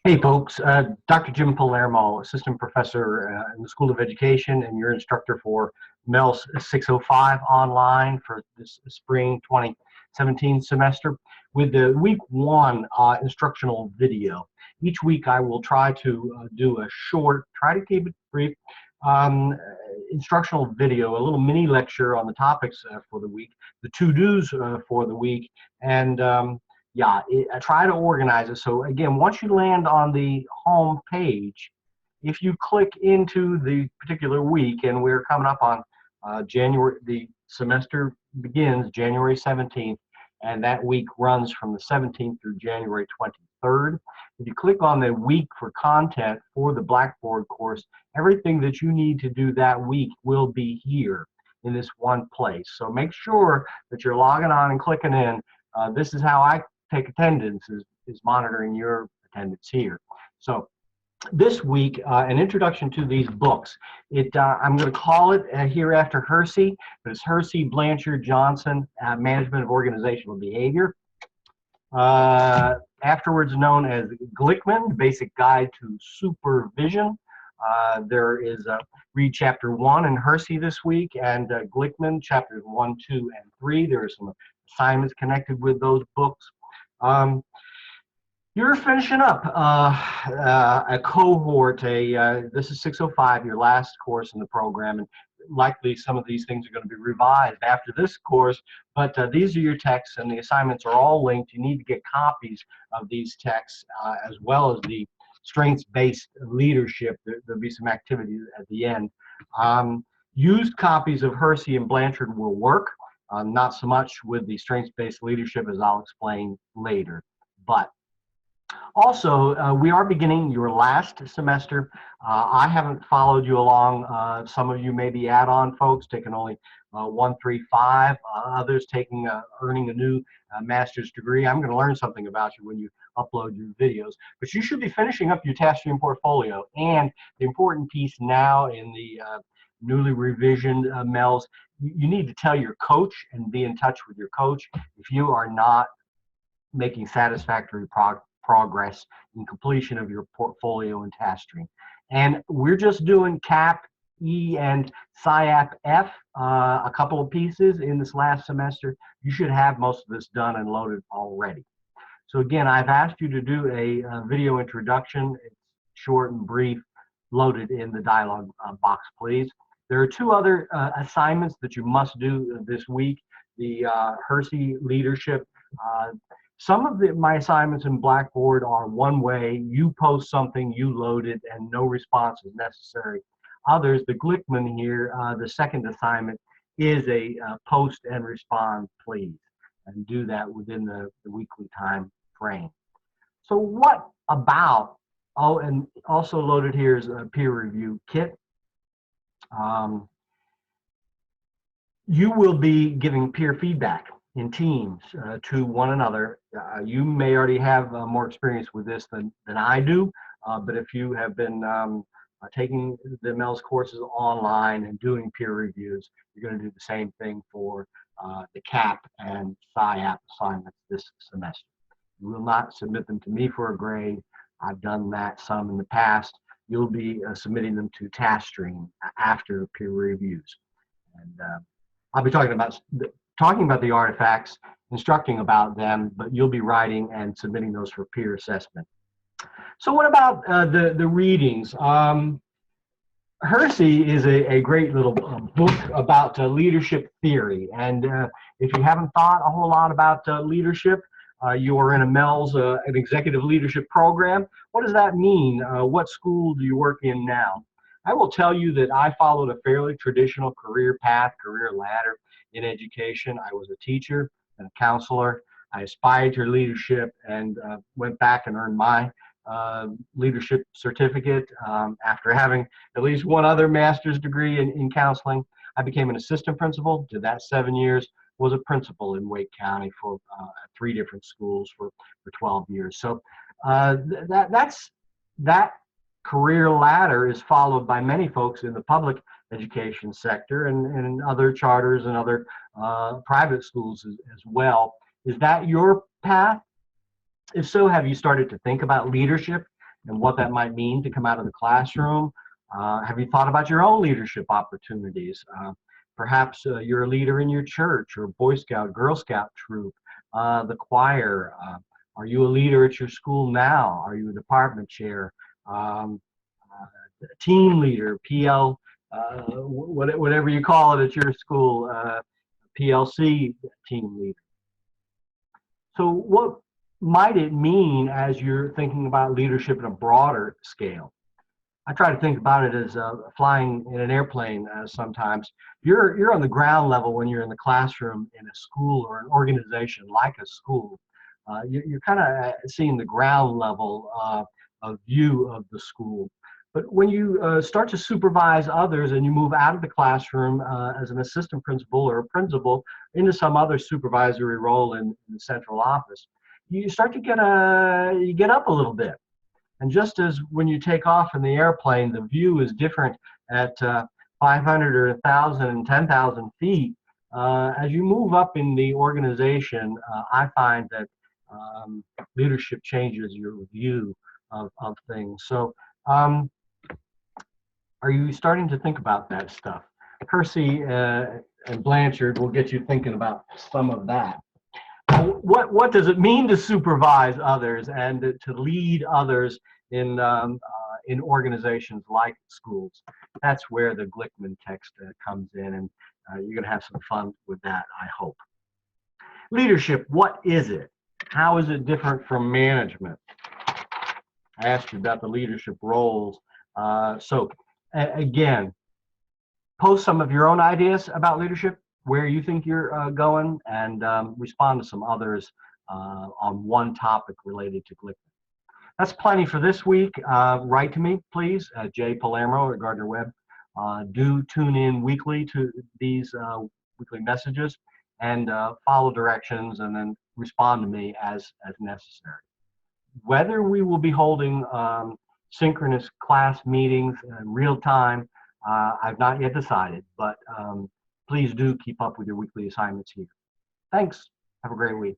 Hey folks, Dr. Jim Palermo, Assistant Professor in the School of Education and your instructor for MELS 605 online for this spring 2017 semester with the week one instructional video. Each week I will try to do a short, try to keep it brief, um, instructional video, a little mini lecture on the topics for the week, the to-dos for the week, and yeah, I try to organize it. So again, once you land on the home page, if you click into the particular week, and we're coming up on January, the semester begins January 17th, and that week runs from the 17th through January 23rd. If you click on the week for content for the Blackboard course, everything that you need to do that week will be here in this one place. So make sure that you're logging on and clicking in. This is how I take attendance, is monitoring your attendance here. So this week, an introduction to these books. I'm going to call it hereafter Hersey, but it's Hersey, Blanchard, Johnson, Management of Organizational Behavior. Afterwards known as Glickman, Basic Guide to Supervision. There is read chapter 1 in Hersey this week, and Glickman chapters 1, 2, and 3. There are some assignments connected with those books. You're finishing up a cohort, this is 605, your last course in the program, and likely some of these things are going to be revised after this course, but these are your texts, and the assignments are all linked. You need to get copies of these texts as well as the strengths-based leadership. There'll be some activities at the end. Used copies of Hersey and Blanchard will work. Not so much with the strengths-based leadership, as I'll explain later. But also, we are beginning your last semester. I haven't followed you along. Some of you may be add-on folks taking only 135, others taking earning a new master's degree. I'm going to learn something about you when you upload your videos. But you should be finishing up your task stream portfolio. And the important piece now in the newly revisioned MELS, you need to tell your coach and be in touch with your coach if you are not making satisfactory progress in completion of your portfolio and task stream. And we're just doing CAP E and SIAP F, a couple of pieces in this last semester. You should have most of this done and loaded already. So again, I've asked you to do a video introduction. It's short and brief, loaded in the dialog box, please. There are two other assignments that you must do this week. The Hersey leadership. Some of my assignments in Blackboard are one way. You post something, you load it, and no response is necessary. Others, the Glickman here, the second assignment is a post and respond, please, and do that within the weekly time frame. So what about, oh, and also loaded here is a peer review kit. You will be giving peer feedback in teams to one another. You may already have more experience with this than I do, but if you have been taking the MELS courses online and doing peer reviews, you're going to do the same thing for the CAP and SIAP assignments this semester. You will not submit them to me for a grade. I've done that some in the past. You'll be submitting them to TaskStream after peer reviews. And I'll be talking about the artifacts, instructing about them, but you'll be writing and submitting those for peer assessment. So what about the readings? Hersey is a great little book about leadership theory. And if you haven't thought a whole lot about leadership, you are in a MELS, an executive leadership program. What does that mean? What school do you work in now? I will tell you that I followed a fairly traditional career path, career ladder in education. I was a teacher and a counselor. I aspired to leadership and went back and earned my leadership certificate. After having at least one other master's degree in counseling, I became an assistant principal, did that 7 years, was a principal in Wake County for 3 different schools for 12 years. So that career ladder is followed by many folks in the public education sector and other charters and other private schools as well. Is that your path? If so, have you started to think about leadership and what that might mean to come out of the classroom? Have you thought about your own leadership opportunities? Perhaps you're a leader in your church or Boy Scout, Girl Scout troop, the choir. Are you a leader at your school now? Are you a department chair, team leader, PL, whatever you call it at your school, PLC team leader? So what might it mean as you're thinking about leadership in a broader scale? I try to think about it as flying in an airplane sometimes. You're on the ground level when you're in the classroom in a school or an organization like a school. You're kind of seeing the ground level of view of the school. But when you start to supervise others and you move out of the classroom as an assistant principal or a principal into some other supervisory role in the central office, you start to you get up a little bit. And just as when you take off in the airplane, the view is different at 500 or 1,000 and 10,000 feet, as you move up in the organization, I find that leadership changes your view of things. So are you starting to think about that stuff? Percy and Blanchard will get you thinking about some of that. What does it mean to supervise others and to lead others in organizations like schools? That's where the Glickman text comes in, and you're going to have some fun with that, I hope. Leadership, what is it? How is it different from management? I asked you about the leadership roles. So again, post some of your own ideas about leadership, where you think you're going, and respond to some others on one topic related to Glickman. That's plenty for this week. Write to me, please, Jay Palermo at Gardner Webb. Do tune in weekly to these weekly messages and follow directions and then respond to me as necessary. Whether we will be holding synchronous class meetings in real time, I've not yet decided, but please do keep up with your weekly assignments here. Thanks. Have a great week.